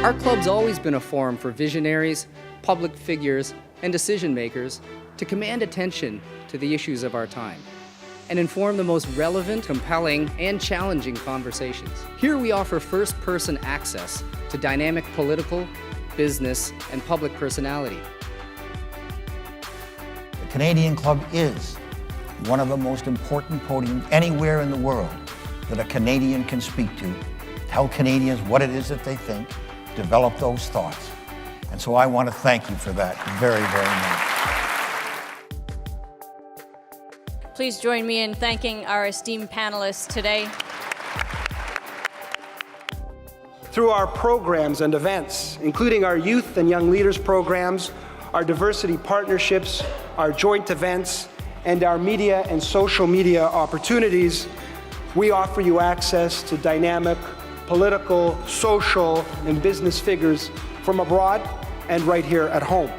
Our club's always been a forum for visionaries, public figures, and decision makers to command attention to the issues of our time and inform the most relevant, compelling, and challenging conversations. Here we offer first-person access to dynamic political, business, and public personality. The Canadian Club is one of the most important podiums anywhere in the world that a Canadian can speak to, tell Canadians what it is that they think, develop those thoughts. And so I want to thank you for that very, very much. Please join me in thanking our esteemed panelists today. Through our programs and events, including our youth and young leaders programs, our diversity partnerships, our joint events, and our media and social media opportunities, we offer you access to dynamic political, social, and business figures from abroad and right here at home.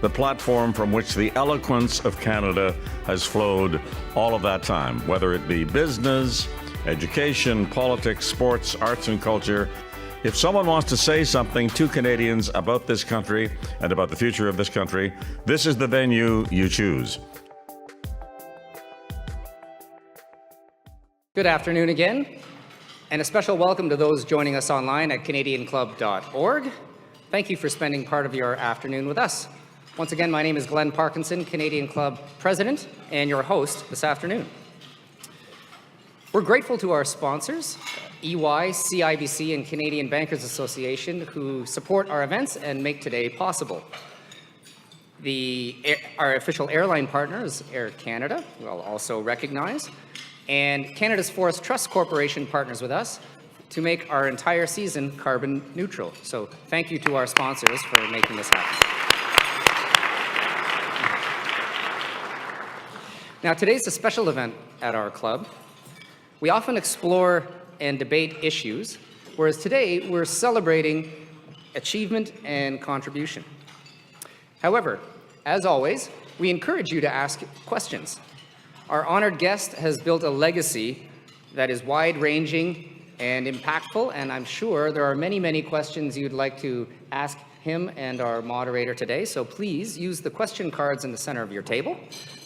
The platform from which the eloquence of Canada has flowed all of that time, whether it be business, education, politics, sports, arts, and culture. If someone wants to say something to Canadians about this country and about the future of this country, this is the venue you choose. Good afternoon again, and a special welcome to those joining us online at canadianclub.org. Thank you for spending part of your afternoon with us. Once again, my name is Glenn Parkinson, Canadian Club President, and your host this afternoon. We're grateful to our sponsors, EY, CIBC, and Canadian Bankers Association, who support our events and make today possible. Our official airline partner is Air Canada, who I'll also recognize, and Canada's Forest Trust Corporation partners with us to make our entire season carbon neutral. So thank you to our sponsors for making this happen. Now, today's a special event at our club. We often explore and debate issues, whereas today we're celebrating achievement and contribution. However, as always, we encourage you to ask questions. Our honored guest has built a legacy that is wide-ranging and impactful, and I'm sure there are many, many questions you'd like to ask him and our moderator today, so please use the question cards in the center of your table.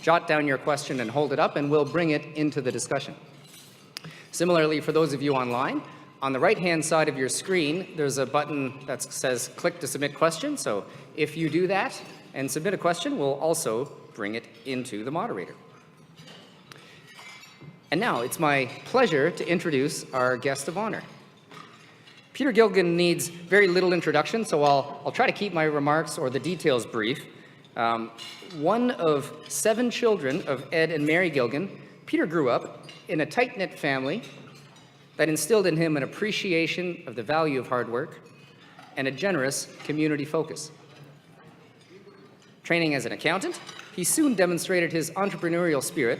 Jot down your question and hold it up, and we'll bring it into the discussion. Similarly, for those of you online, on the right-hand side of your screen, there's a button that says click to submit question, so if you do that and submit a question, we'll also bring it into the moderator. And now it's my pleasure to introduce our guest of honor. Peter Gilgan needs very little introduction, so I'll try to keep my remarks or the details brief. One of 7 children of Ed and Mary Gilgan, Peter grew up in a tight-knit family that instilled in him an appreciation of the value of hard work and a generous community focus. Training as an accountant, he soon demonstrated his entrepreneurial spirit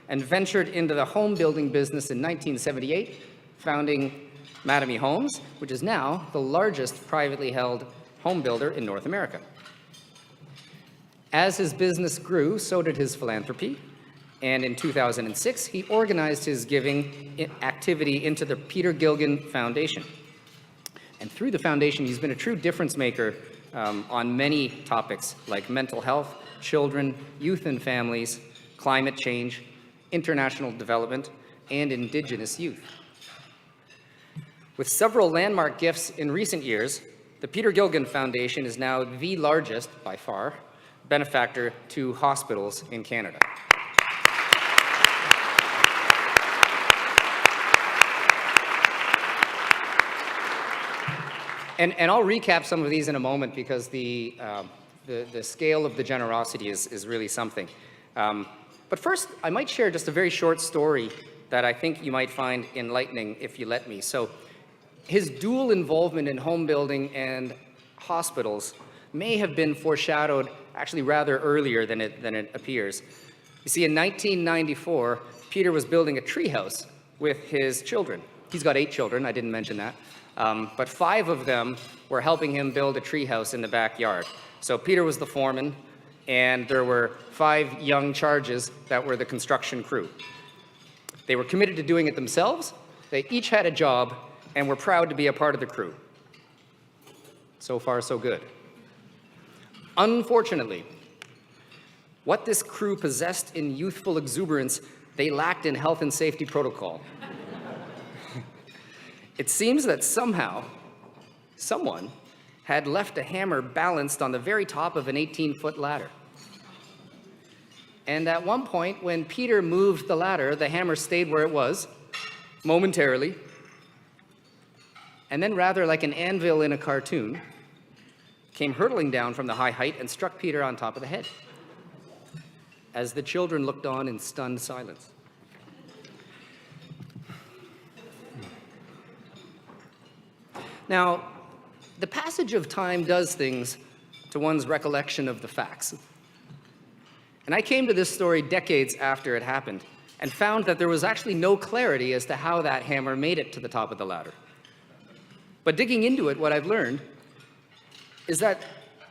and ventured into the home building business in 1978, founding Mattamy Homes, which is now the largest privately held home builder in North America. As his business grew, so did his philanthropy, and in 2006, he organized his giving activity into the Peter Gilgan Foundation. And through the foundation, he's been a true difference maker on many topics like mental health, children, youth and families, climate change, international development, and Indigenous youth. With several landmark gifts in recent years, the Peter Gilgan Foundation is now the largest, by far, benefactor to hospitals in Canada. And I'll recap some of these in a moment because the scale of the generosity is really something. But first, I might share just a very short story that I think you might find enlightening if you let me. So his dual involvement in home building and hospitals may have been foreshadowed actually rather earlier than it appears. You see, in 1994, Peter was building a treehouse with his children. He's got 8 children, I didn't mention that. But 5 of them were helping him build a treehouse in the backyard. So Peter was the foreman, and there were 5 young charges that were the construction crew. They were committed to doing it themselves. They each had a job and were proud to be a part of the crew. So far, so good. Unfortunately, what this crew possessed in youthful exuberance, they lacked in health and safety protocol. It seems that somehow, someone had left a hammer balanced on the very top of an 18-foot ladder. And at one point, when Peter moved the ladder, the hammer stayed where it was, momentarily, and then rather like an anvil in a cartoon, came hurtling down from the high height and struck Peter on top of the head, as the children looked on in stunned silence. Now, the passage of time does things to one's recollection of the facts. And I came to this story decades after it happened and found that there was actually no clarity as to how that hammer made it to the top of the ladder. But digging into it, what I've learned is that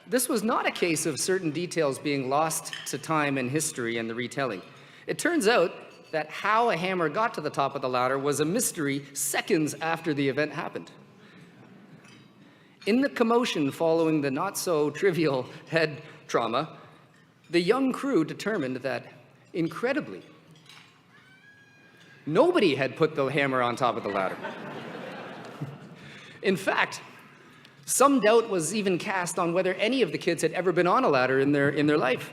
this was not a case of certain details being lost to time and history and the retelling. It turns out that how a hammer got to the top of the ladder was a mystery seconds after the event happened. In the commotion following the not-so-trivial head trauma, the young crew determined that, incredibly, nobody had put the hammer on top of the ladder. In fact, some doubt was even cast on whether any of the kids had ever been on a ladder in their life.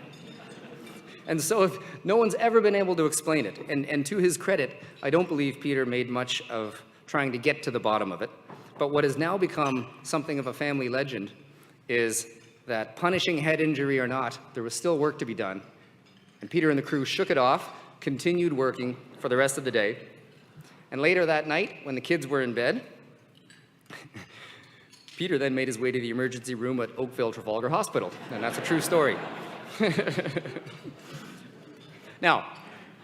And so no one's ever been able to explain it. And to his credit, I don't believe Peter made much of trying to get to the bottom of it. But what has now become something of a family legend is that, punishing head injury or not, there was still work to be done. And Peter and the crew shook it off, continued working for the rest of the day. And later that night, when the kids were in bed, Peter then made his way to the emergency room at Oakville Trafalgar Hospital. And that's a true story. Now,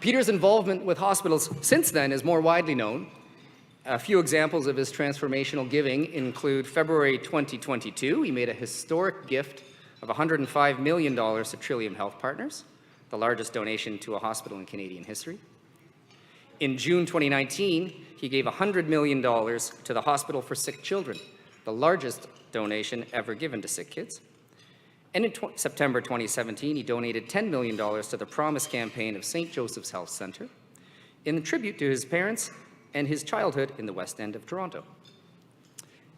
Peter's involvement with hospitals since then is more widely known. A few examples of his transformational giving include February 2022, he made a historic gift of $105 million to Trillium Health Partners, the largest donation to a hospital in Canadian history. In June 2019, he gave $100 million to the Hospital for Sick Children, the largest donation ever given to sick kids. And in September 2017, he donated $10 million to the Promise campaign of St. Joseph's Health Centre in tribute to his parents and his childhood in the West End of Toronto.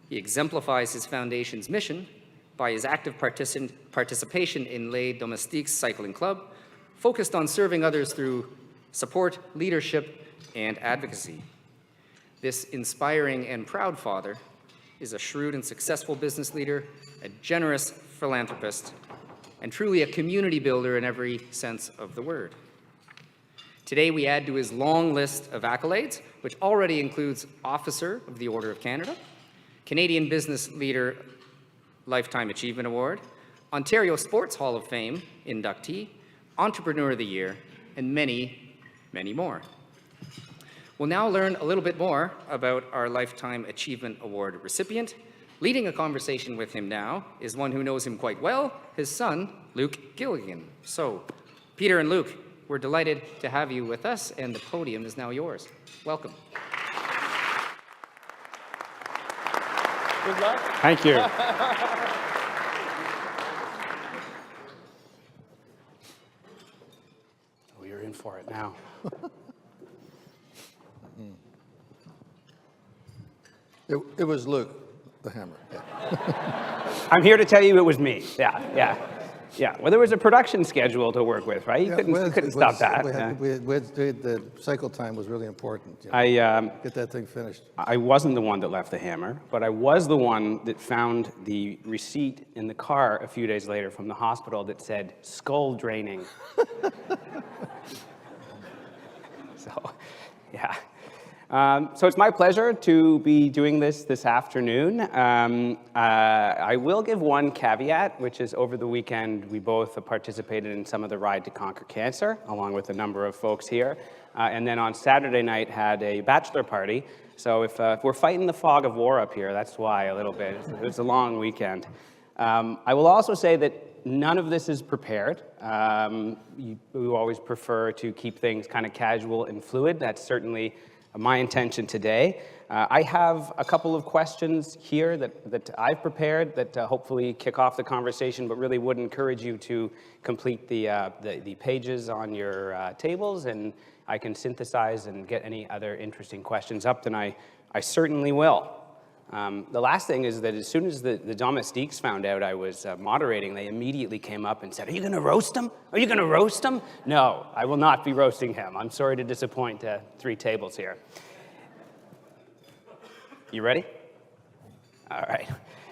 He exemplifies his foundation's mission by his active participation in Les Domestiques Cycling Club, focused on serving others through support, leadership, and advocacy. This inspiring and proud father is a shrewd and successful business leader, a generous philanthropist, and truly a community builder in every sense of the word. Today, we add to his long list of accolades, which already includes Officer of the Order of Canada, Canadian Business Leader Lifetime Achievement Award, Ontario Sports Hall of Fame inductee, Entrepreneur of the Year, and many, many more. We'll now learn a little bit more about our Lifetime Achievement Award recipient. Leading a conversation with him now is one who knows him quite well, his son, Luke Gilgan. So, Peter and Luke, we're delighted to have you with us, and the podium is now yours. Welcome. Good luck. Thank you. We are in for it now. It was Luke, the hammer. Yeah. I'm here to tell you it was me. Yeah. Well, there was a production schedule to work with, right? You couldn't stop that. The cycle time was really important. You know, get that thing finished. I wasn't the one that left the hammer, but I was the one that found the receipt in the car a few days later from the hospital that said skull draining. So, yeah. So it's my pleasure to be doing this afternoon. I will give one caveat, which is over the weekend we both participated in some of the Ride to Conquer Cancer, along with a number of folks here. And then on Saturday night had a bachelor party. So if we're fighting the fog of war up here, that's why a little bit. It's a long weekend. I will also say that none of this is prepared. We always prefer to keep things kind of casual and fluid. That's certainly my intention today. I have a couple of questions here that I've prepared that hopefully kick off the conversation, but really would encourage you to complete the pages on your tables, and I can synthesize and get any other interesting questions up, then I certainly will. The last thing is that as soon as the domestiques found out I was moderating, they immediately came up and said, "Are you going to roast him? Are you going to roast him?" No, I will not be roasting him. I'm sorry to disappoint 3 tables here. You ready? All right.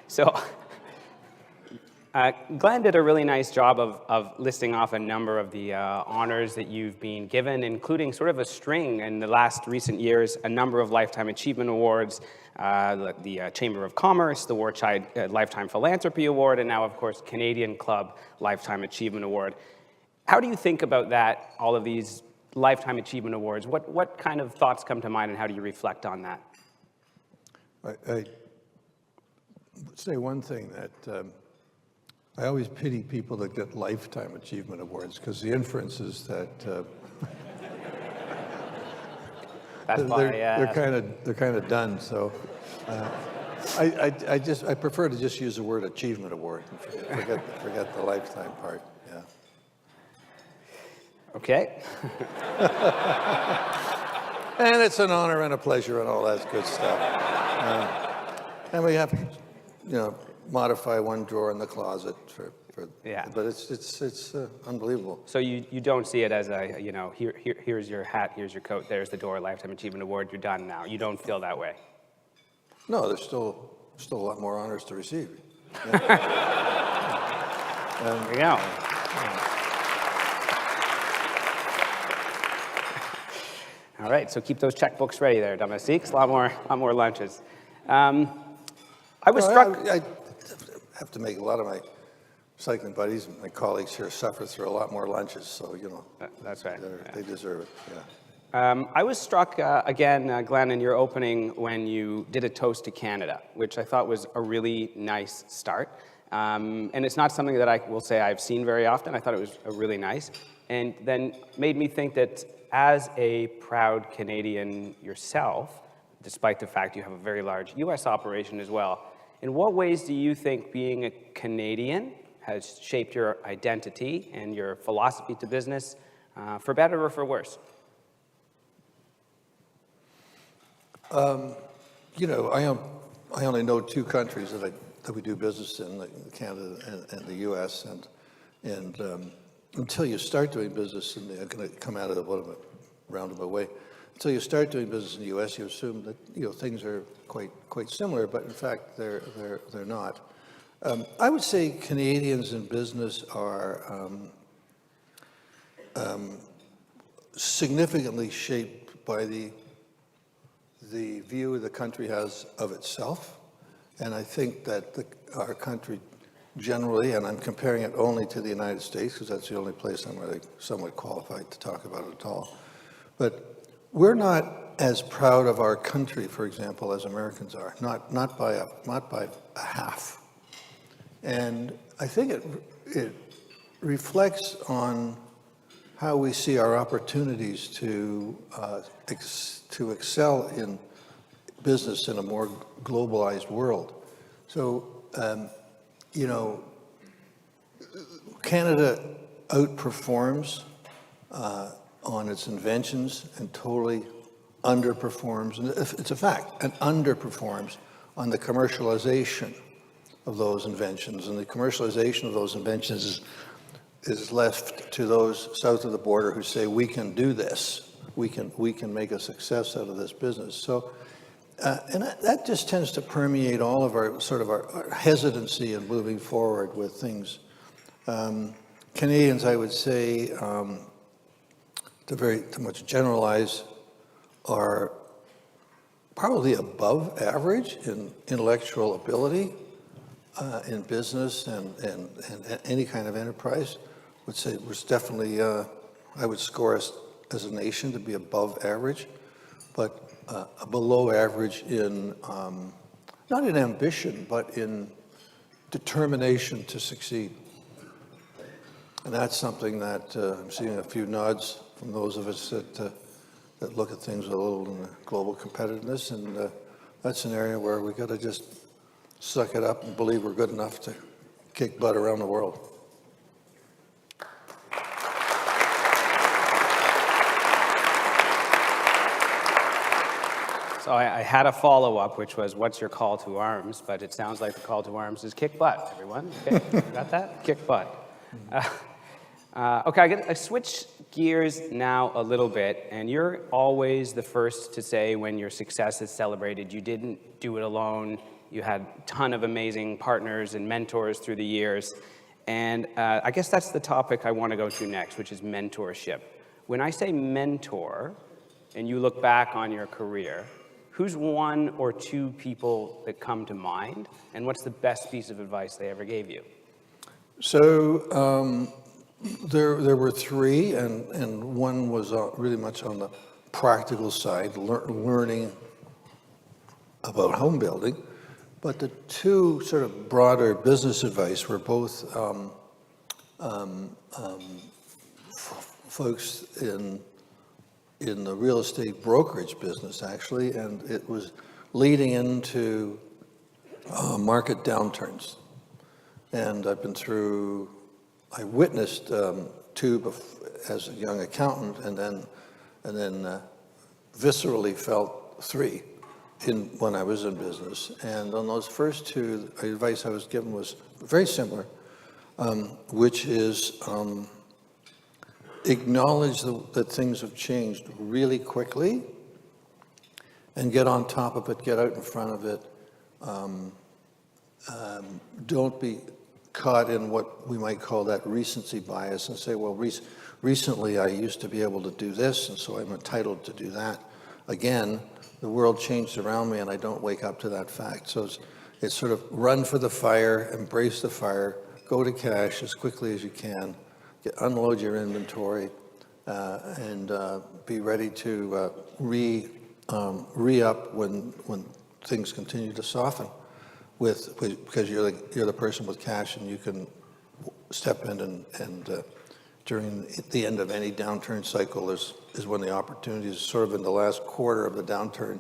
So Glenn did a really nice job of listing off a number of the honors that you've been given, including sort of a string in the last recent years, a number of Lifetime Achievement Awards, the Chamber of Commerce, the Warchide Lifetime Philanthropy Award, and now, of course, Canadian Club Lifetime Achievement Award. How do you think about that, all of these Lifetime Achievement Awards? What kind of thoughts come to mind, and how do you reflect on that? I would say one thing that I always pity people that get Lifetime Achievement Awards, because the inference is that they're kind of done. So I prefer to just use the word Achievement Award and forget the lifetime part. Yeah. Okay. And it's an honor and a pleasure and all that good stuff. And we have to, modify one drawer in the closet for yeah. But it's unbelievable. So you don't see it as a, here's your hat, here's your coat, there's the door, Lifetime Achievement Award, you're done now. You don't feel that way? No, there's still a lot more honors to receive. Yeah. There we go. All right, so keep those checkbooks ready there, domestiques. A lot more lunches. I was struck. I have to make a lot of my cycling buddies and my colleagues here suffer through a lot more lunches, so that's right. They deserve it. Yeah. I was struck again, Glenn, in your opening when you did a toast to Canada, which I thought was a really nice start. And it's not something that I will say I've seen very often. I thought it was really nice, and then made me think that as a proud Canadian yourself, despite the fact you have a very large U.S. operation as well, in what ways do you think being a Canadian has shaped your identity and your philosophy to business, for better or for worse? I only know 2 countries that we do business in, like Canada and the U.S. And until you start doing business, and I'm going to come out of a roundabout way. Until you start doing business in the U.S., you assume that things are quite similar, but in fact they're not. I would say Canadians in business are significantly shaped by the view the country has of itself, and I think that our country generally, and I'm comparing it only to the United States because that's the only place I'm really somewhat qualified to talk about it at all, but we're not as proud of our country, for example, as Americans are, not by a half. And I think it reflects on how we see our opportunities to excel in business in a more globalized world. So, Canada outperforms on its inventions and totally underperforms, and it's a fact, and underperforms on the commercialization of those inventions. And the commercialization of those inventions is left to those south of the border who say, we can do this, we can make a success out of this business. So, and that just tends to permeate all of our hesitancy in moving forward with things. Canadians, I would say, to much generalize, are probably above average in intellectual ability in business and any kind of enterprise. Would say it was definitely, I would score us as a nation to be above average, but below average in, not in ambition, but in determination to succeed. And that's something that I'm seeing a few nods from those of us that that look at things a little in a global competitiveness, and that's an area where we got to just suck it up and believe we're good enough to kick butt around the world. So I had a follow-up, which was, what's your call to arms? But it sounds like the call to arms is kick butt, everyone. Okay, got that? Kick butt. Okay, I switch gears now a little bit, and you're always the first to say when your success is celebrated. You didn't do it alone. You had a ton of amazing partners and mentors through the years. And I guess that's the topic I want to go to next, which is mentorship. When I say mentor, and you look back on your career, who's one or two people that come to mind, and what's the best piece of advice they ever gave you? So there were three, and one was really much on the practical side, learning about home building. But the two sort of broader business advice were both folks in the real estate brokerage business, actually, and it was leading into market downturns. And I witnessed two as a young accountant, and then viscerally felt three when I was in business. And on those first two, the advice I was given was very similar, which is acknowledge that things have changed really quickly and get on top of it, get out in front of it. Don't be caught in what we might call that recency bias and say, well, recently I used to be able to do this, and so I'm entitled to do that. Again, the world changed around me and I don't wake up to that fact. So it's sort of run for the fire, embrace the fire, go to cash as quickly as you can, unload your inventory, and be ready to re-up when things continue to soften. Because you're the person with cash and you can step in and during the end of any downturn cycle is when the opportunities, sort of in the last quarter of the downturn,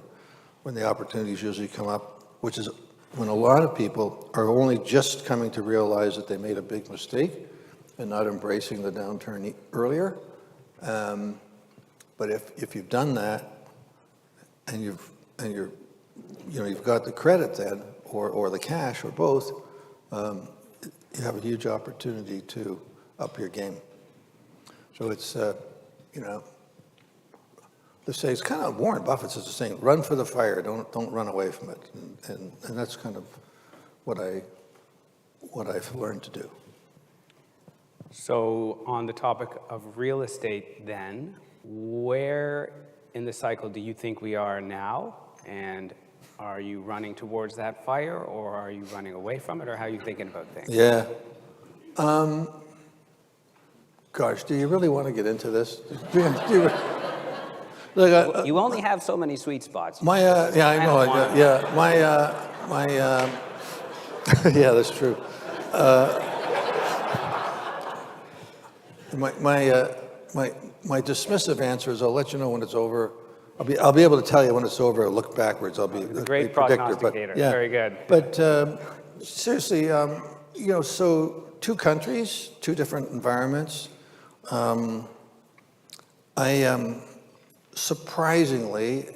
when the opportunities usually come up, which is when a lot of people are only just coming to realize that they made a big mistake and not embracing the downturn earlier. But if you've done that and you've got the credit then, or the cash, or both, you have a huge opportunity to up your game. So it's, they say, it's kind of, Warren Buffett says the same, run for the fire, don't run away from it. And that's kind of what I've learned to do. So on the topic of real estate then, where in the cycle do you think we are now? And are you running towards that fire, or are you running away from it, or how are you thinking about things? Yeah. Gosh, do you really want to get into this? Look, You only have so many sweet spots. yeah, I know. Yeah, that's true. My dismissive answer is I'll let you know when it's over. I'll be able to tell you when it's over. I'll look backwards. I'll be a great predictor. prognosticator. But, yeah. Very good. But seriously, so two countries, two different environments. I surprisingly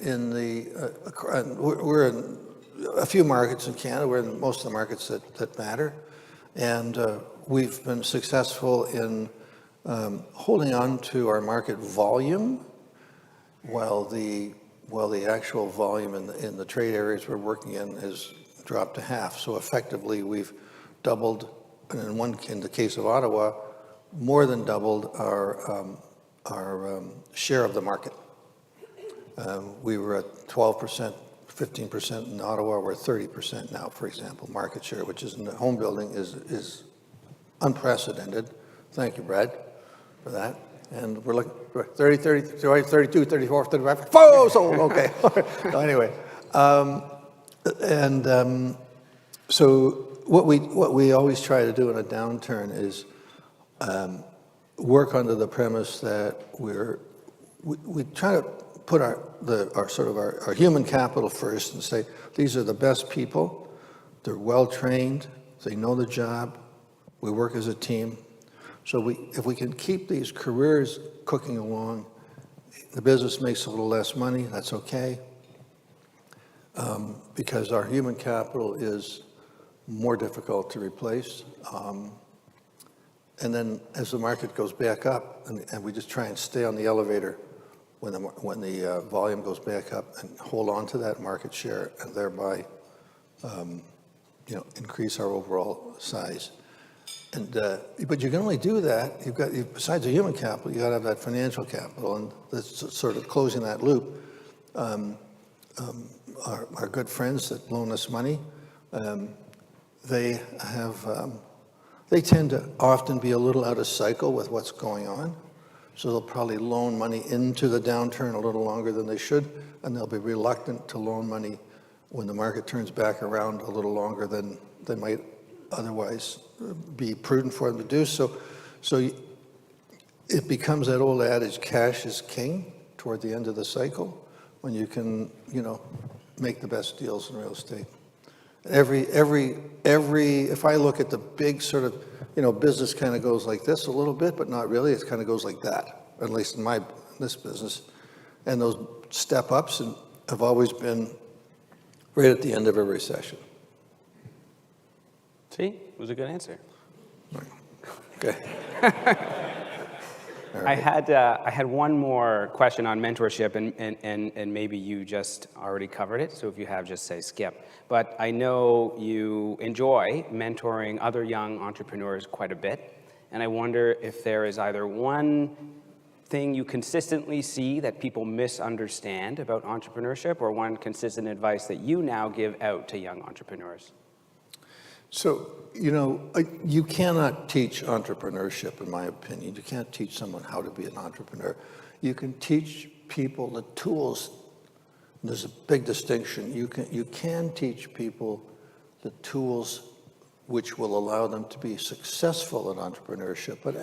we're in a few markets in Canada. We're in most of the markets that matter, and we've been successful in holding on to our market volume, while the actual volume in the trade areas we're working in has dropped to half. So effectively, we've doubled, and in the case of Ottawa, more than doubled our share of the market. We were at 12%, 15% in Ottawa. We're at 30% now, for example, market share, which is in the home building is unprecedented. Thank you, Brad, for that. And we're looking 30, 32, 34, 35. Whoa! So okay. So anyway, so what we always try to do in a downturn is work under the premise that we try to put our human capital first and say, these are the best people, they're well-trained, they know the job, we work as a team. So if we can keep these careers cooking along, the business makes a little less money, that's okay, because our human capital is more difficult to replace. And then as the market goes back up, and we just try and stay on the elevator when the volume goes back up and hold on to that market share and thereby increase our overall size. And but you can only do that. Besides the human capital, you got to have that financial capital, and that's sort of closing that loop. Our good friends that loan us money, they tend to often be a little out of cycle with what's going on. So they'll probably loan money into the downturn a little longer than they should, and they'll be reluctant to loan money when the market turns back around a little longer than they might otherwise be prudent for them to do. So it becomes that old adage, cash is king toward the end of the cycle, when you can, make the best deals in real estate. If I look at the big sort of, business kind of goes like this a little bit, but not really. It kind of goes like that, at least in this business. And those step ups have always been right at the end of a recession. See, it was a good answer. Okay. I had one more question on mentorship, and maybe you just already covered it, so if you have, just say skip. But I know you enjoy mentoring other young entrepreneurs quite a bit, and I wonder if there is either one thing you consistently see that people misunderstand about entrepreneurship, or one consistent advice that you now give out to young entrepreneurs. So, you cannot teach entrepreneurship, in my opinion. You can't teach someone how to be an entrepreneur. You can teach people the tools. There's a big distinction. You can teach people the tools which will allow them to be successful in entrepreneurship. But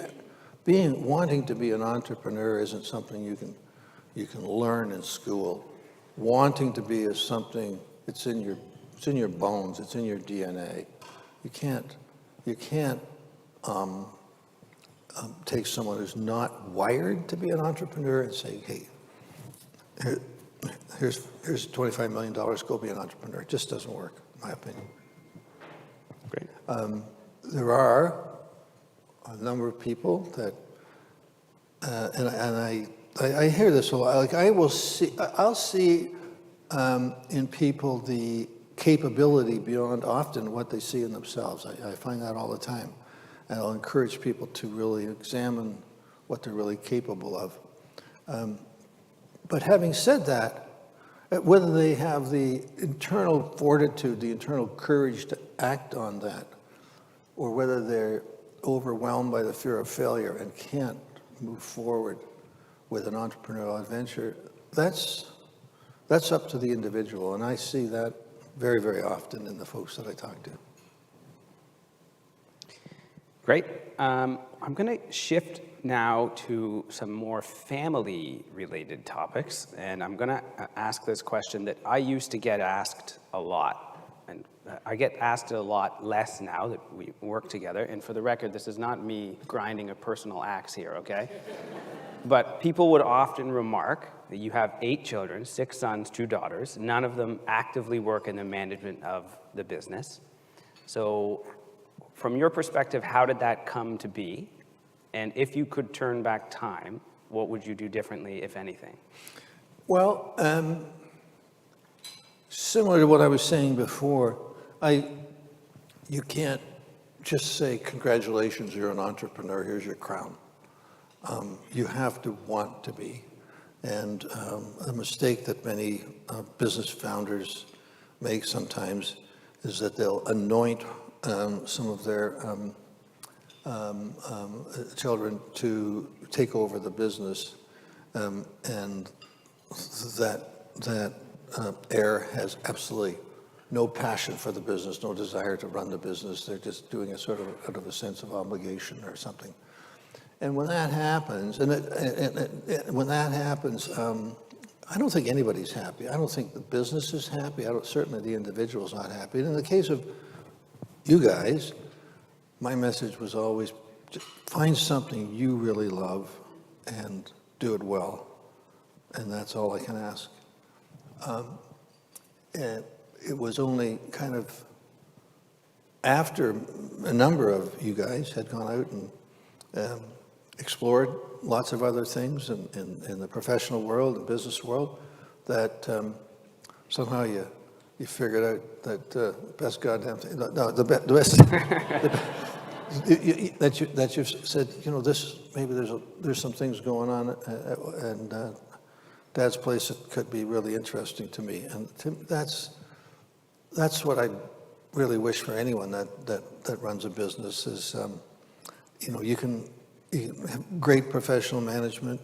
wanting to be an entrepreneur isn't something you can learn in school. Wanting to be is something, it's in your bones, it's in your DNA. You can't take someone who's not wired to be an entrepreneur and say, hey, here's $25 million, go be an entrepreneur. It just doesn't work, in my opinion. Great. There are a number of people that, and I hear this a lot. Like I'll see in people the capability beyond often what they see in themselves. I find that all the time. And I'll encourage people to really examine what they're really capable of. But having said that, whether they have the internal fortitude, the internal courage to act on that, or whether they're overwhelmed by the fear of failure and can't move forward with an entrepreneurial adventure, that's up to the individual. And I see that very, very often in the folks that I talk to. Great. I'm going to shift now to some more family-related topics, and I'm going to ask this question that I used to get asked a lot, and I get asked a lot less now that we work together. And for the record, this is not me grinding a personal axe here, okay? But people would often remark that you have 8 children, 6 sons, 2 daughters. None of them actively work in the management of the business. So from your perspective, how did that come to be? And if you could turn back time, what would you do differently, if anything? Well, similar to what I was saying before, you can't just say, congratulations, you're an entrepreneur, here's your crown. You have to want to be. And a mistake that many business founders make sometimes is that they'll anoint some of their children to take over the business, and that heir has absolutely no passion for the business, no desire to run the business. They're just doing it sort of out of a sense of obligation or something. And when that happens, I don't think anybody's happy. I don't think the business is happy. Certainly the individual's not happy. And in the case of you guys, my message was always, just find something you really love and do it well. And that's all I can ask. And it was only kind of after a number of you guys had gone out and explored lots of other things in the professional world, the business world, that somehow you figured out that the best goddamn thing, no, the best, that you've said, this, maybe there's some things going on, and Dad's place could be really interesting to me. And that's what I really wish for anyone that runs a business is, you can have great professional management,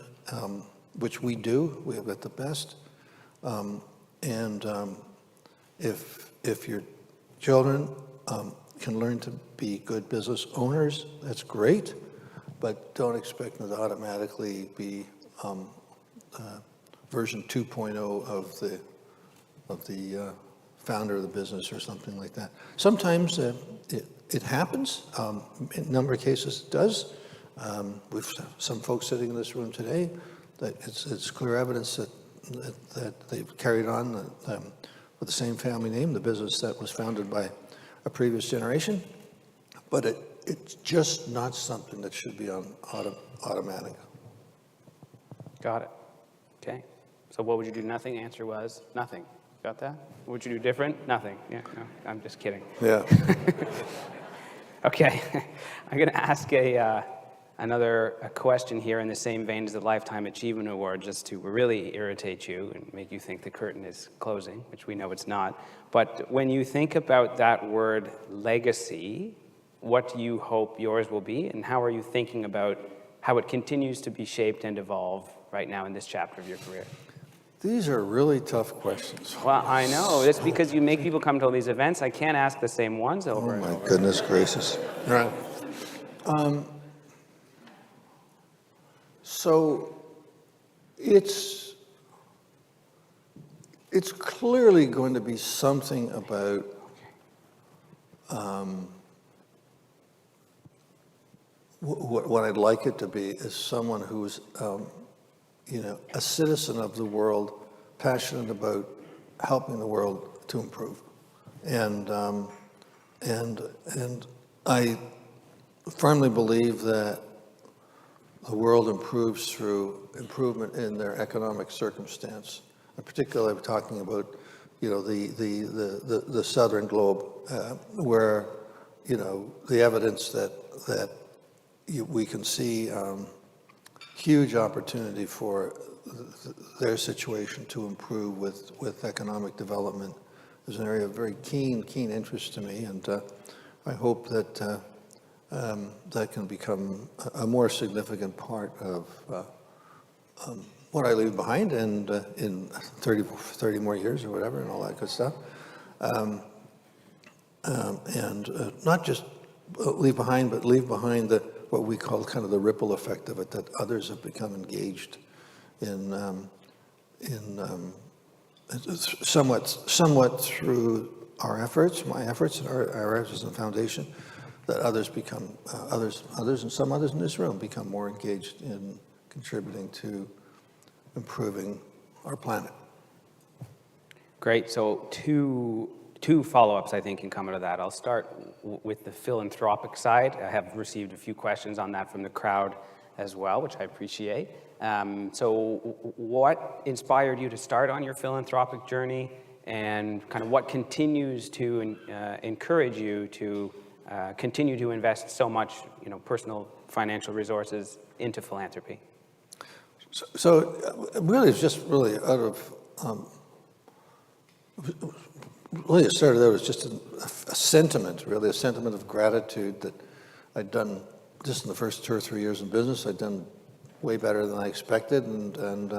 which we do. We have got the best. If your children can learn to be good business owners, that's great. But don't expect them to automatically be version 2.0 of the founder of the business or something like that. Sometimes it happens. In a number of cases, it does. We've some folks sitting in this room today that it's clear evidence that they've carried on with the same family name, the business that was founded by a previous generation. But it's just not something that should be on automatic. Got it. Okay. So what would you do? Nothing. Answer was nothing. Got that? What would you do different? Nothing. Yeah. No, I'm just kidding. Yeah. Okay. I'm going to ask another question here in the same vein as the Lifetime Achievement Award, just to really irritate you and make you think the curtain is closing, which we know it's not. But when you think about that word legacy, what do you hope yours will be, and how are you thinking about how it continues to be shaped and evolve right now in this chapter of your career? These are really tough questions. Well, I know. It's because you make people come to all these events. I can't ask the same ones over and over. Oh, my goodness gracious. Right. So it's clearly going to be something about what I'd like it to be is someone who's a citizen of the world, passionate about helping the world to improve, and I firmly believe that the world improves through improvement in their economic circumstance. In particular, I'm talking about, the southern globe, where, the evidence that we can see huge opportunity for their situation to improve with economic development is an area of very keen interest to me, and I hope that that can become a more significant part of what I leave behind, and in 30 more years or whatever, and all that good stuff. And not just leave behind, but leave behind what we call kind of the ripple effect of it, that others have become engaged in somewhat through our efforts, my efforts, and our efforts in the foundation, that others and some others in this room become more engaged in contributing to improving our planet. Great. So two follow-ups, I think, can come out of that. I'll start with the philanthropic side. I have received a few questions on that from the crowd as well, which I appreciate. So what inspired you to start on your philanthropic journey, and kind of what continues to encourage you to continue to invest so much, personal financial resources into philanthropy? So really, it's just really out of, really it started out as just a sentiment, really, a sentiment of gratitude that I'd done just in the first 2 or 3 years in business. I'd done way better than I expected, and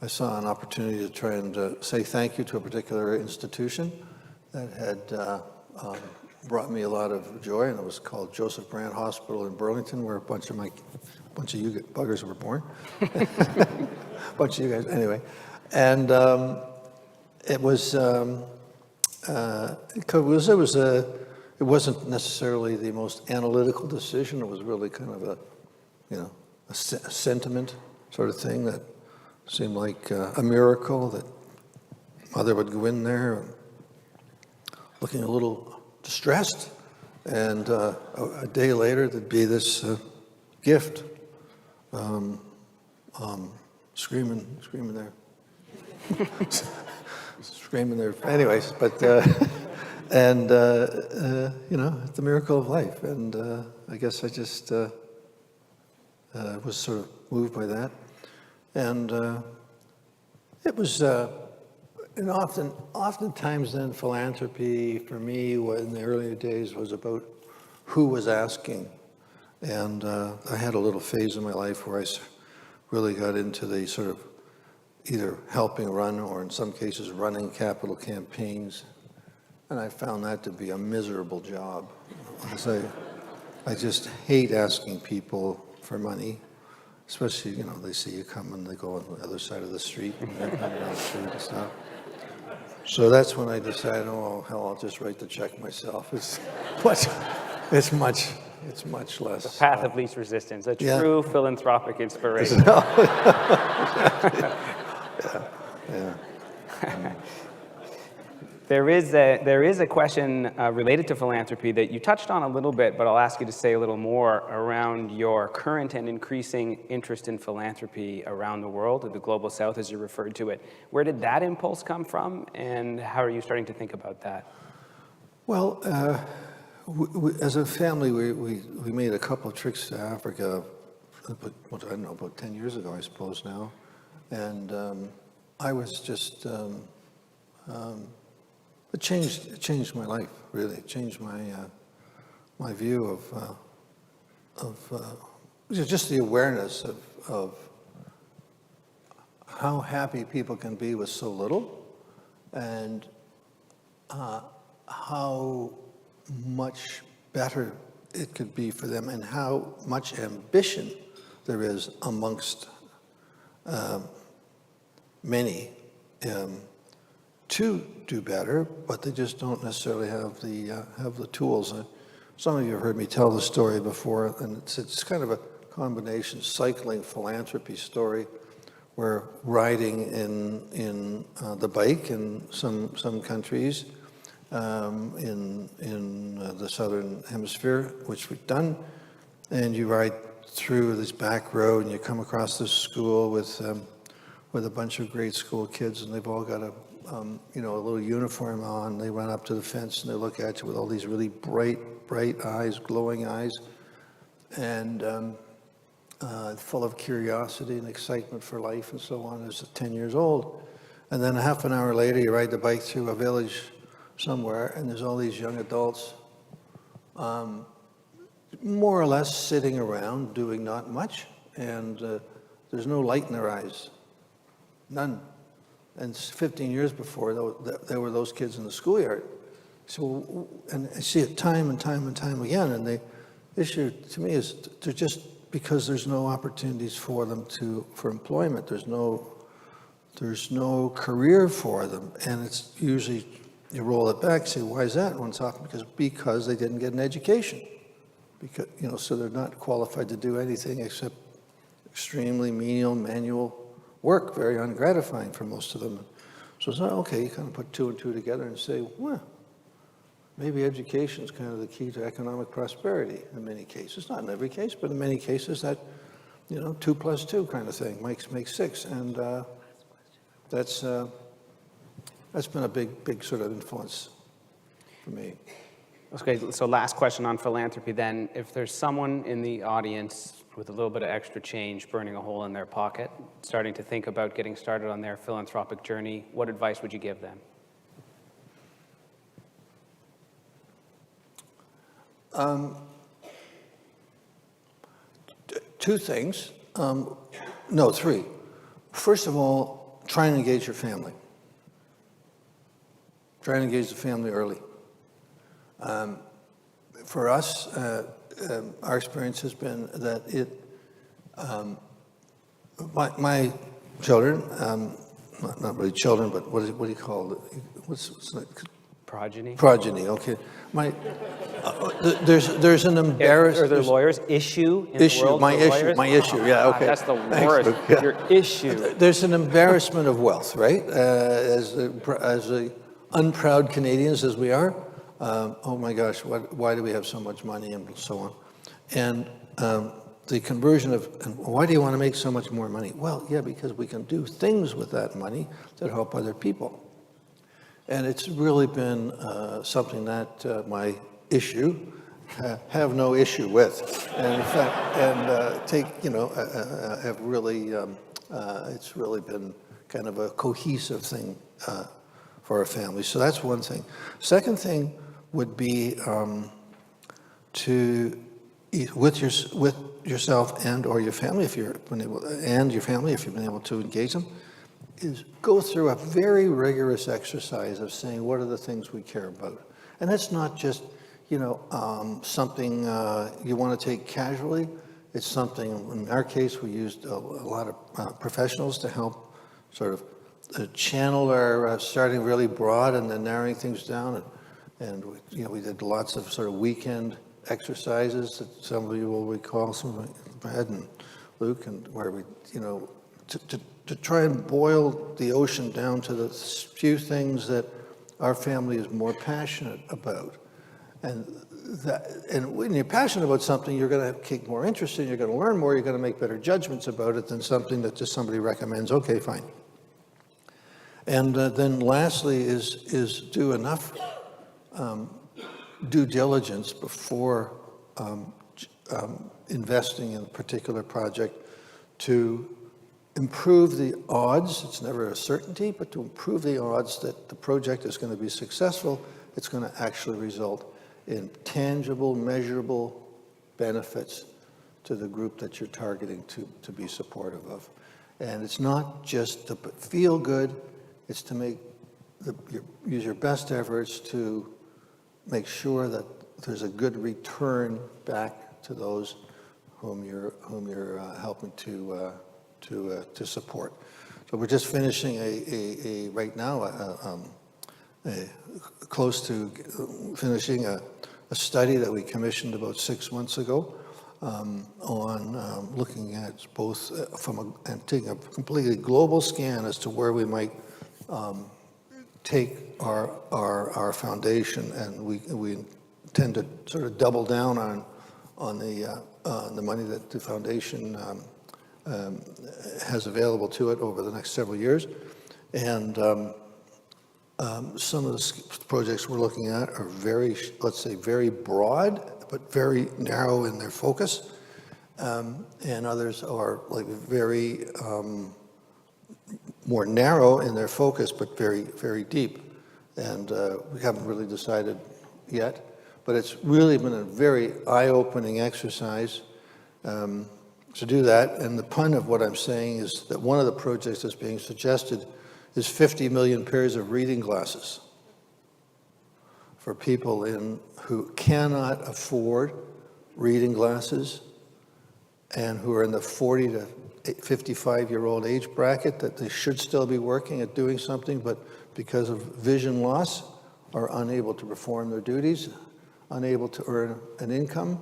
I saw an opportunity to try and say thank you to a particular institution that had brought me a lot of joy, and it was called Joseph Brand Hospital in Burlington, where a bunch of you buggers were born. A bunch of you guys, anyway. And it wasn't necessarily the most analytical decision. It was really kind of a sentiment sort of thing that seemed like a miracle that mother would go in there and looking a little distressed, and a day later there'd be this gift, screaming there. Screaming there. Anyways, but and the miracle of life, and I guess I just was sort of moved by that, and it was, and oftentimes then philanthropy for me in the earlier days was about who was asking, and I had a little phase in my life where I really got into the sort of either helping run or in some cases running capital campaigns. And I found that to be a miserable job. I just hate asking people for money, especially, they see you come and they go on the other side of the street and they're coming down the street and stuff. So that's when I decided, oh, hell, I'll just write the check myself. It's much less. The path of least resistance, a true philanthropic inspiration. Yeah. There is a question related to philanthropy that you touched on a little bit, but I'll ask you to say a little more around your current and increasing interest in philanthropy around the world, or the global south as you referred to it. Where did that impulse come from, and how are you starting to think about that? Well, as a family, we made a couple of trips to Africa, I don't know, about 10 years ago, I suppose now. And I was just, it changed my life, really. It changed my view of just the awareness of how happy people can be with so little, and how much better it could be for them, and how much ambition there is amongst many to do better, but they just don't necessarily have the tools. Some of you have heard me tell the story before, and it's kind of a combination cycling philanthropy story, where riding in the bike in some countries in the southern hemisphere, which we've done, and you ride through this back road and you come across this school with a bunch of grade school kids, and they've all got a little uniform on. They run up to the fence and they look at you with all these really bright eyes, glowing eyes, and full of curiosity and excitement for life and so on, as 10 years old. And then a half an hour later, you ride the bike through a village somewhere, and there's all these young adults, more or less sitting around doing not much, and there's no light in their eyes, none. And 15 years before, there were those kids in the schoolyard. So, and I see it time and time again, and the issue to me is they're just, because there's no opportunities for them for employment, there's no career for them, and it's usually, you roll it back, say, why is that? And it's often because they didn't get an education, because so they're not qualified to do anything except extremely menial manual work, very ungratifying for most of them. So it's not okay. You kind of put two and two together and say, well, maybe education is kind of the key to economic prosperity in many cases. Not in every case, but in many cases that 2 + 2 kind of thing makes 6, and that's been a big sort of influence for me. Okay, so last question on philanthropy then. If there's someone in the audience with a little bit of extra change burning a hole in their pocket, starting to think about getting started on their philanthropic journey, what advice would you give them? Two things. No, three. First of all, try and engage your family. Try and engage the family early. For us, our experience has been that my children, not really children, but what do you call it? What's that? Progeny? Progeny, okay. There's an embarrassment. Are there lawyers? Issue in Issue, the world my for issue, lawyers? my issue, yeah, God, okay. that's the Thanks, worst. Luke, yeah. Your issue. There's an embarrassment of wealth, right? As the unproud Canadians as we are, oh my gosh, why do we have so much money and so on? And the conversion of, and why do you want to make so much more money? Well, yeah, because we can do things with that money that help other people. And it's really been something that my issue have no issue with. And in fact, have really, it's really been kind of a cohesive thing for our family. So that's one thing. Second thing would be with yourself and or your family, if you've been able, and your family, if you've been able to engage them, is go through a very rigorous exercise of saying what are the things we care about. And that's not just, something you want to take casually. It's something, in our case, we used a lot of professionals to help sort of channel our starting really broad and then narrowing things down. And we did lots of sort of weekend exercises that some of you will recall, some of Brad and Luke, and where we, to try and boil the ocean down to the few things that our family is more passionate about. And when you're passionate about something, you're going to take more interest in, you're going to learn more, you're going to make better judgments about it than something that just somebody recommends, okay, fine. And then lastly is do enough due diligence before investing in a particular project to improve the odds. It's never a certainty, but to improve the odds that the project is going to be successful, it's going to actually result in tangible, measurable benefits to the group that you're targeting to be supportive of. And it's not just to feel good, it's to make use your best efforts to make sure that there's a good return back to those whom you're helping to support. So we're just finishing right now close to finishing a study that we commissioned about 6 months ago on looking at both and taking a completely global scan as to where we might take our foundation, and we intend to sort of double down on the money that the foundation has available to it over the next several years. And some of the projects we're looking at are very, let's say, very broad, but very narrow in their focus. And others are like very more narrow in their focus, but very, very deep. And we haven't really decided yet, but it's really been a very eye-opening exercise to do that. And the pun of what I'm saying is that one of the projects that's being suggested is 50 million pairs of reading glasses for people who cannot afford reading glasses and who are in the 40 to 55-year-old age bracket, that they should still be working at doing something, but because of vision loss are unable to perform their duties, unable to earn an income,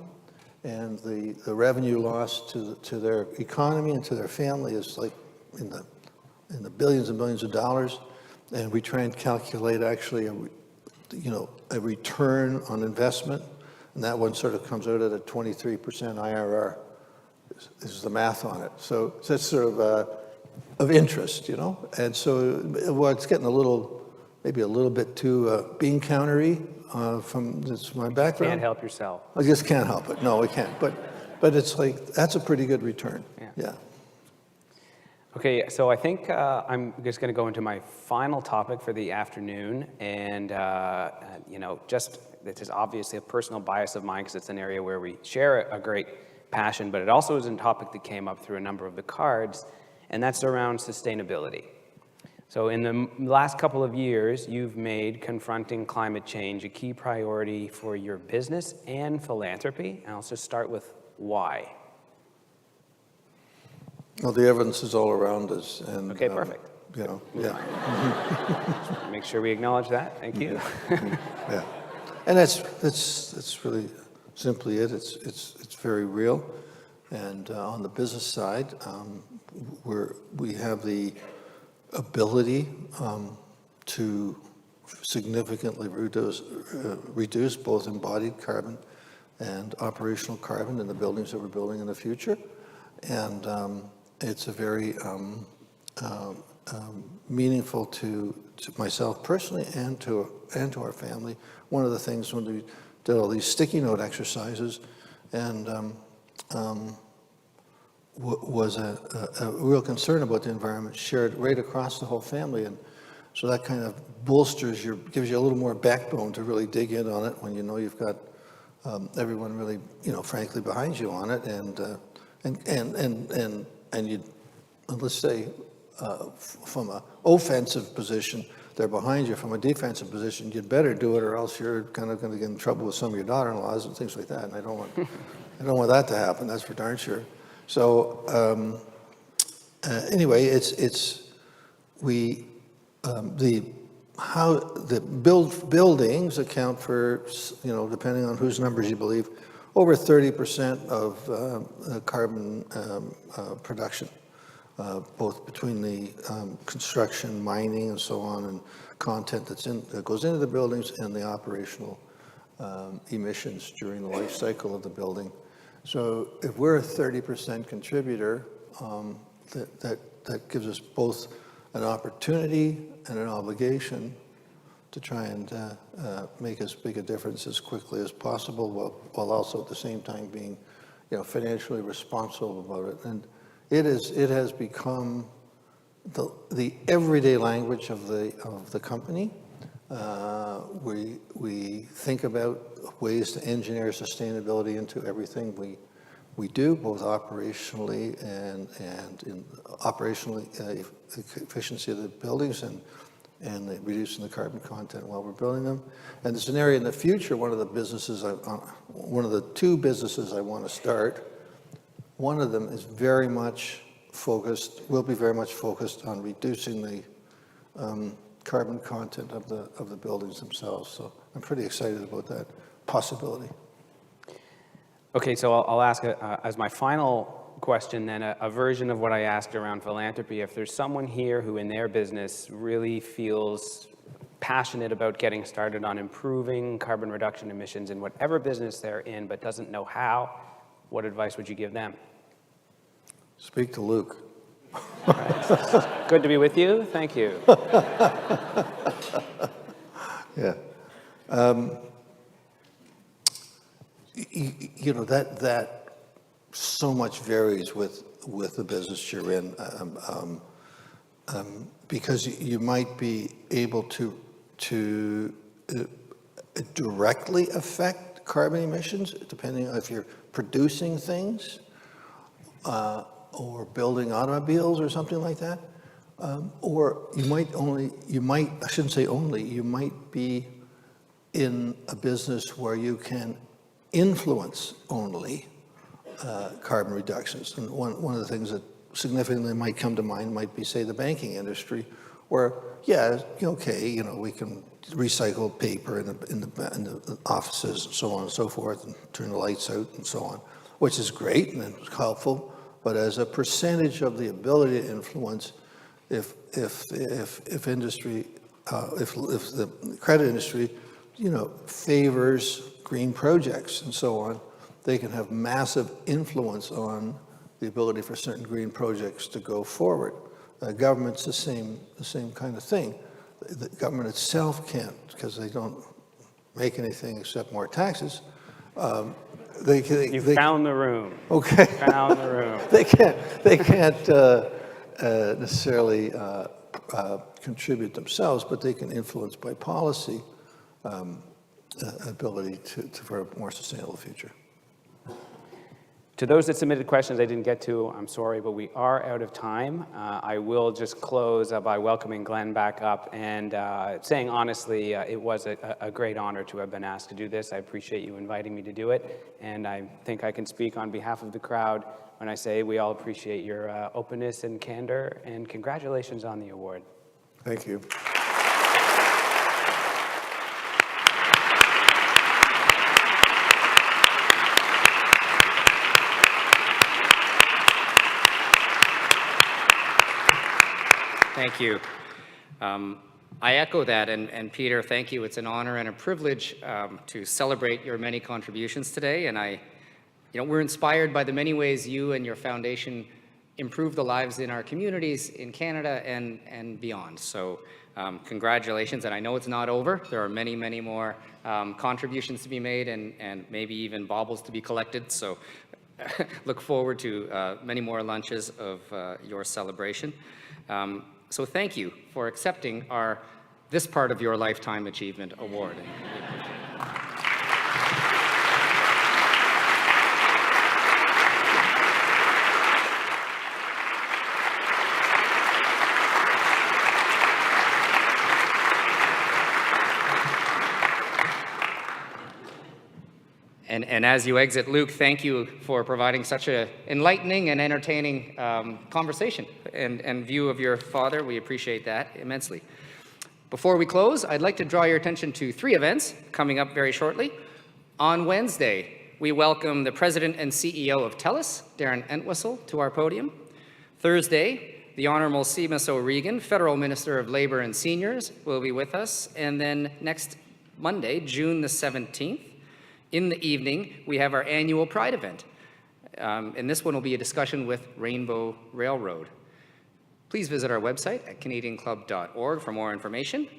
and the revenue loss to their economy and to their family is like in the billions and billions of dollars. And we try and calculate actually a return on investment, and that one sort of comes out at a 23% IRR. Is the math on it. So that's sort of interest, And so, well, it's getting maybe a little bit too bean countery from my background. Can't help yourself. I just can't help it. No, we can't. But it's like, that's a pretty good return. Yeah. Okay, so I think I'm just going to go into my final topic for the afternoon, and this is obviously a personal bias of mine because it's an area where we share a great passion, but it also is a topic that came up through a number of the cards, and that's around sustainability. So in the last couple of years, you've made confronting climate change a key priority for your business and philanthropy, and I'll just start with why. Well, the evidence is all around us. And, okay, perfect. you know, yeah. Make sure we acknowledge that. Thank you. Yeah, and that's really simply it. It's very real. And on the business side, we have the ability to significantly reduce both embodied carbon and operational carbon in the buildings that we're building in the future. And it's a very meaningful to myself personally and to our family. One of the things when we did all these sticky note exercises and was a real concern about the environment shared right across the whole family. And so that kind of bolsters gives you a little more backbone to really dig in on it when you know you've got everyone really, frankly behind you on it. And you, let's say, from an offensive position, they're behind you. From a defensive position, you'd better do it, or else you're kind of going to get in trouble with some of your daughter-in-laws and things like that. And I don't want that to happen. That's for darn sure. So anyway, how the buildings account for, depending on whose numbers you believe, over 30% of carbon production, both between the construction, mining, and so on, and content that goes into the buildings and the operational emissions during the life cycle of the building. So if we're a 30% contributor, that gives us both an opportunity and an obligation to try and make as big a difference as quickly as possible, while also at the same time being, financially responsible about it. And it has become the everyday language of the company. We think about ways to engineer sustainability into everything we do, both operationally and in operational efficiency of the buildings and reducing the carbon content while we're building them. And it's an area in the future. One of the two businesses I want to start. One of them is will be very much focused on reducing the carbon content of the buildings themselves. So I'm pretty excited about that possibility. Okay, so I'll ask as my final question then a version of what I asked around philanthropy. If there's someone here who in their business really feels passionate about getting started on improving carbon reduction emissions in whatever business they're in but doesn't know how, what advice would you give them? Speak to Luke. All right. Good to be with you. Thank you. Yeah. That so much varies with the business you're in, because you might be able to directly affect carbon emissions, depending on if you're producing things or building automobiles or something like that. Or you might be in a business where you can influence only carbon reductions. And one of the things that significantly might come to mind might be, say, the banking industry, where, we can recycle paper in the offices and so on and so forth, and turn the lights out and so on, which is great and it's helpful. But as a percentage of the ability to influence, if industry, if the credit industry, favors green projects and so on, they can have massive influence on the ability for certain green projects to go forward. Government's the same kind of thing. The government itself can't, because they don't make anything except more taxes. You found the room. Okay. Found the room. They can't necessarily contribute themselves, but they can influence by policy ability for a more sustainable future. To those that submitted questions I didn't get to, I'm sorry, but we are out of time. I will just close by welcoming Glenn back up and saying honestly, it was a great honor to have been asked to do this. I appreciate you inviting me to do it, and I think I can speak on behalf of the crowd when I say we all appreciate your openness and candor, and congratulations on the award. Thank you. Thank you. I echo that, and Peter, thank you. It's an honor and a privilege to celebrate your many contributions today, and we're inspired by the many ways you and your foundation improve the lives in our communities in Canada and beyond. So congratulations, and I know it's not over. There are many, many more contributions to be made and maybe even baubles to be collected. So look forward to many more lunches of your celebration. So thank you for accepting this part of your Lifetime Achievement Award. And as you exit, Luke, thank you for providing such an enlightening and entertaining conversation and view of your father. We appreciate that immensely. Before we close, I'd like to draw your attention to 3 events coming up very shortly. On Wednesday, we welcome the President and CEO of TELUS, Darren Entwistle, to our podium. Thursday, the Honourable Seamus O'Regan, Federal Minister of Labour and Seniors, will be with us. And then next Monday, June the 17th, in the evening, we have our annual Pride event. And this one will be a discussion with Rainbow Railroad. Please visit our website at canadianclub.org for more information.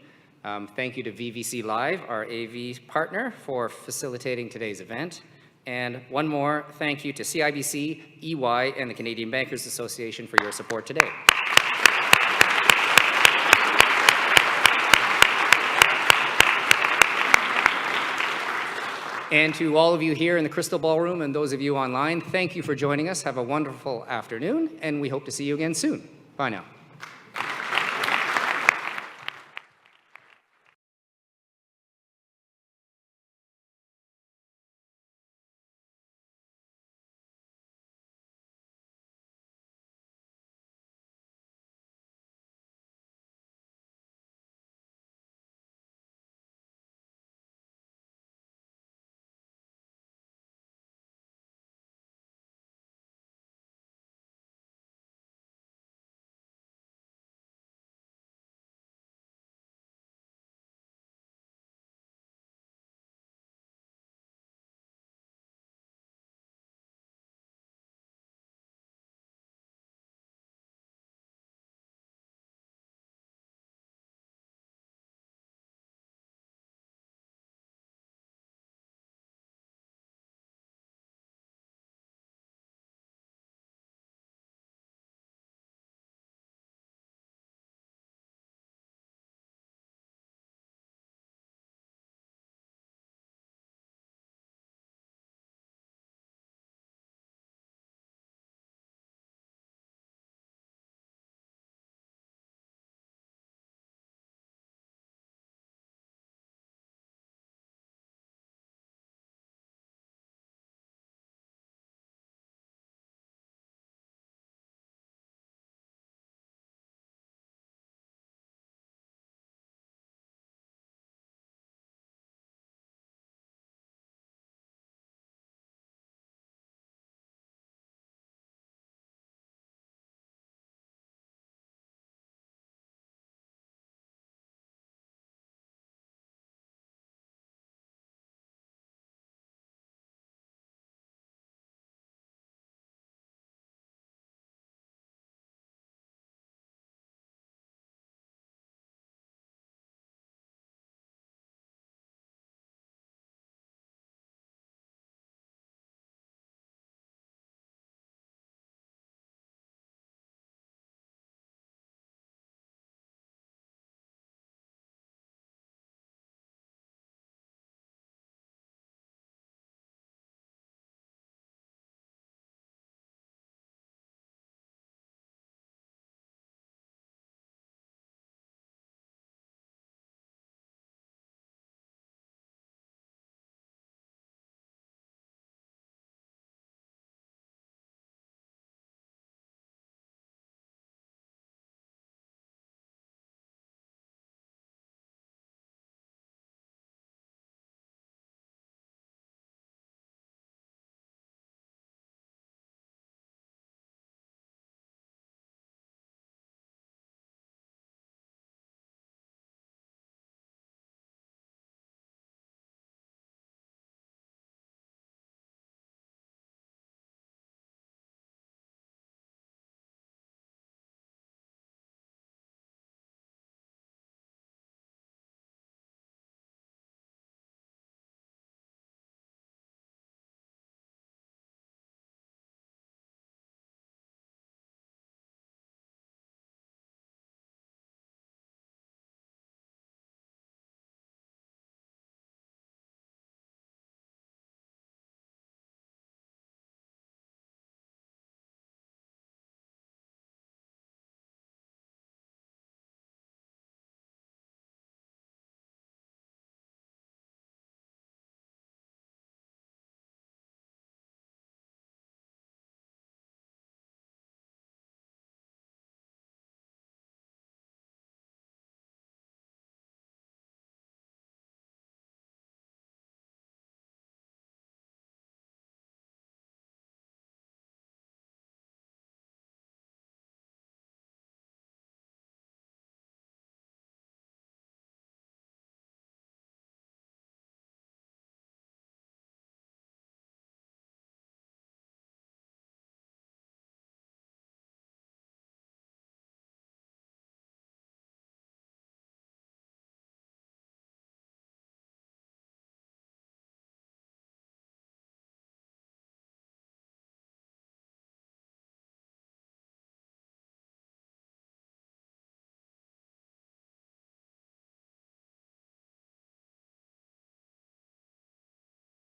Thank you to VVC Live, our AV partner, for facilitating today's event. And one more thank you to CIBC, EY, and the Canadian Bankers Association for your support today. And to all of you here in the Crystal Ballroom and those of you online, thank you for joining us. Have a wonderful afternoon, and we hope to see you again soon. Bye now.